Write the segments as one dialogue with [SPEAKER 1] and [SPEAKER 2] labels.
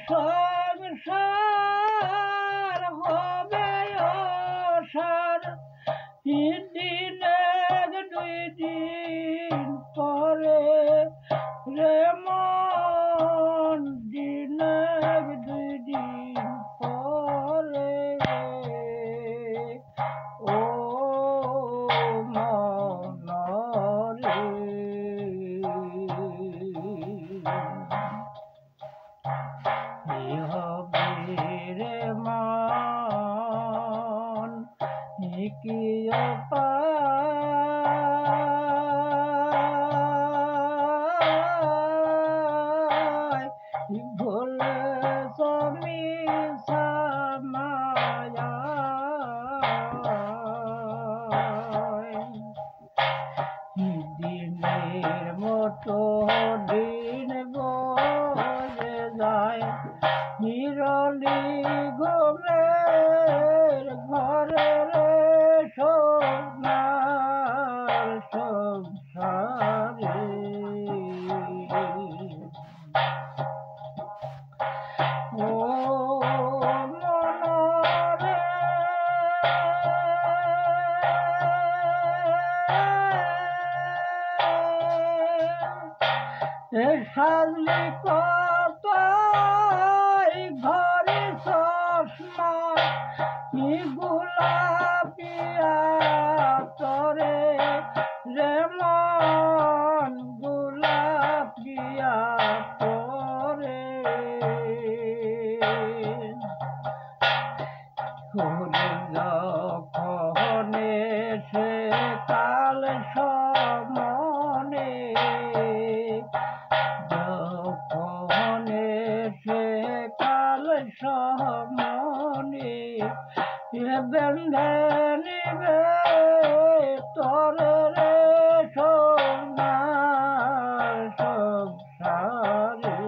[SPEAKER 1] সংসার হবে অসার দিন এক দুই দিন পরে রে মন দিন এক দুই দিন পরে ও মন রে কি হবে রে মন কি উপায় ভুলে তুমি সামায়া দিনের মতো দিন বয়ে যায় নিরলি ঘুমের ঘরে রে সোনার সংসারে ও মনরে সাজলি কত ঘরে চশমা গোলাপিয়া তরে রে মন গোলাপিয়া তরে যখনে সে কাল সমনে যখনে সে কাল সমনে বেঁধে নিবে তরে রে সোনার সংসারে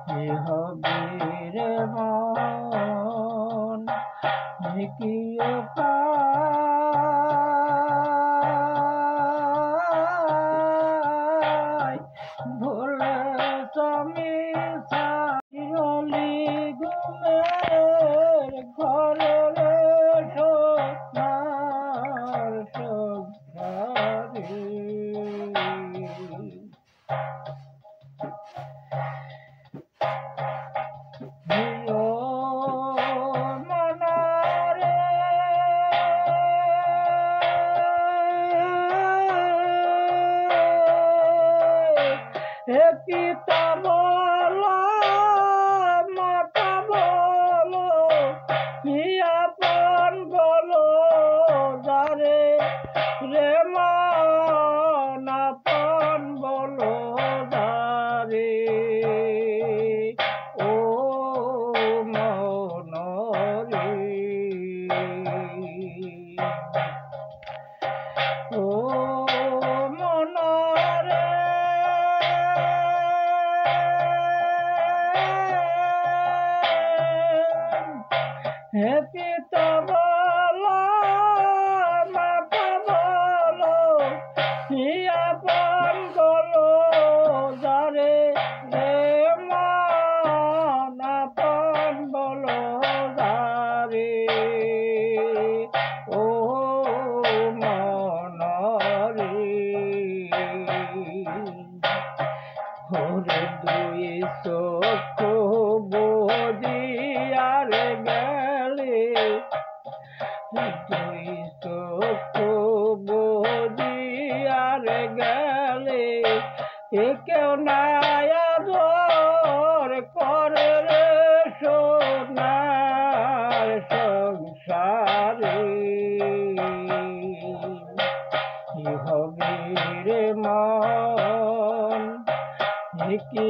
[SPEAKER 1] কি হবে রে মন কি উপায় ভুলে তুমি সাইরলি ঘুমের ঘরে রে সোনার সংসারে পিতা বলো মাতা বলো আপন বলো যারে রে মন আপন বলো যারে ও মন রে ও মন রে হে পিতা বলো মাতা বলো আপন বলো যারে রে মন আপন বলো যারে ও মন রে ওরে দুই চোখ বদিয়ার গেলে দুই চোখ বদিয়ার গেলে কেউ নাই আদর করে রে সোনার সংসারে কি হবে রে মন কি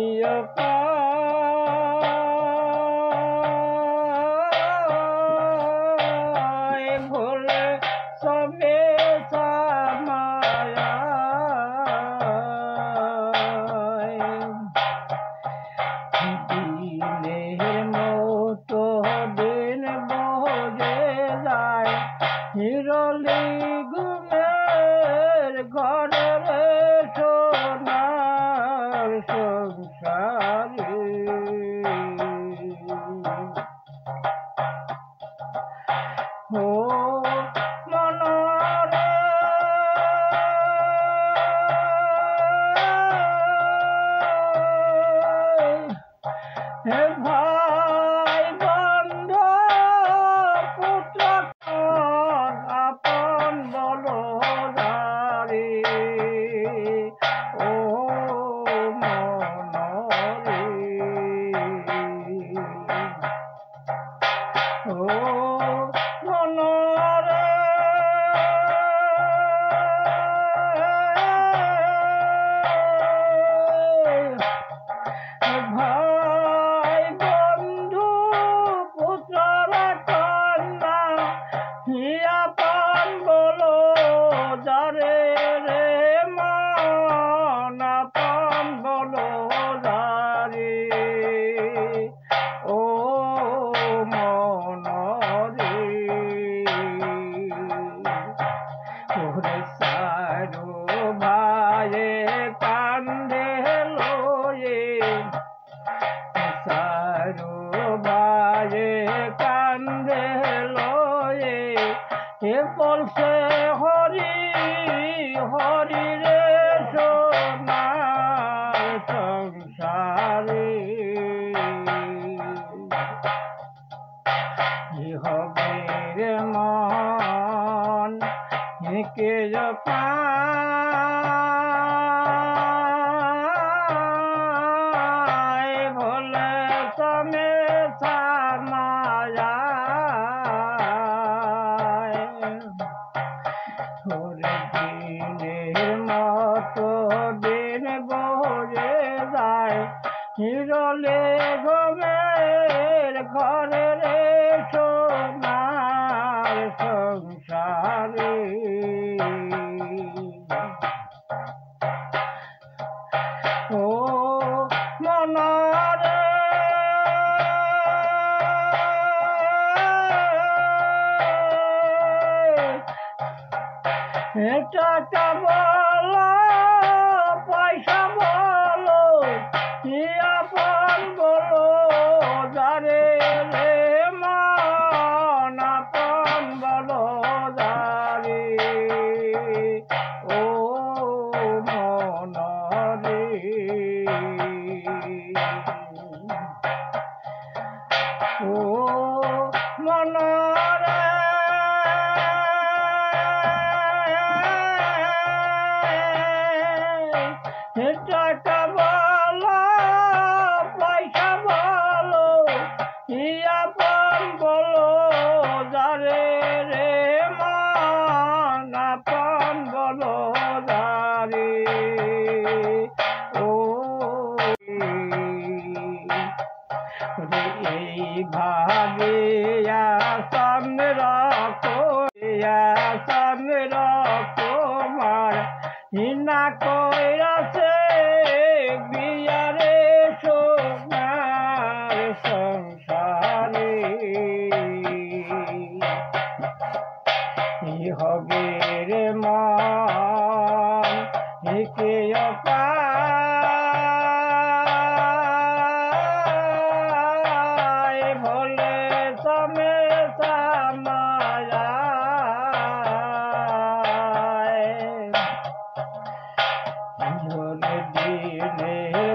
[SPEAKER 1] উপায় ভুলে সবে সামায়া দিনের মতো দিন বয়ে যায় নিরলি ঘুমের ঘরে রে সোনা ও মনরে হে ভাই বন্ধু পুত্র আপন বলো দারি ও মনরে ও মনরে ভাই বন্ধু পুত্র কন্যা হিয়া পান বলো যারে রে মনা পান বলো যারে ও মনরে ওরে সারো ভাইয়ে কান্দে লয়ে সারো ভাইয়ে কান্দে লয়ে এ বলছে হরি হরি রে সোনার সংসারে কি হবে রে মন কে পায় ভোলে তুমি সামায় ওরে দিনের মতো দিন বয়ে যায় হিরলে ঘুমের ঘরে রে সোনার সংসারে ও মনরে টাকা বলো পয়সা বলো আপন বলো যারে রে মন আপন বলো যারে ও মনরে ও মনরে টাকা বলো পয়সা বলো আপন বলো যারে রে মন আপন বলো যারে ও এই ভাগে সামনে রাখো সামনে রাখো মার হিনা কইরাছে বিয়ারে সোনার সংসারে কি হবে রে মন কে পায় ভোলে তুমি সামায় দিনের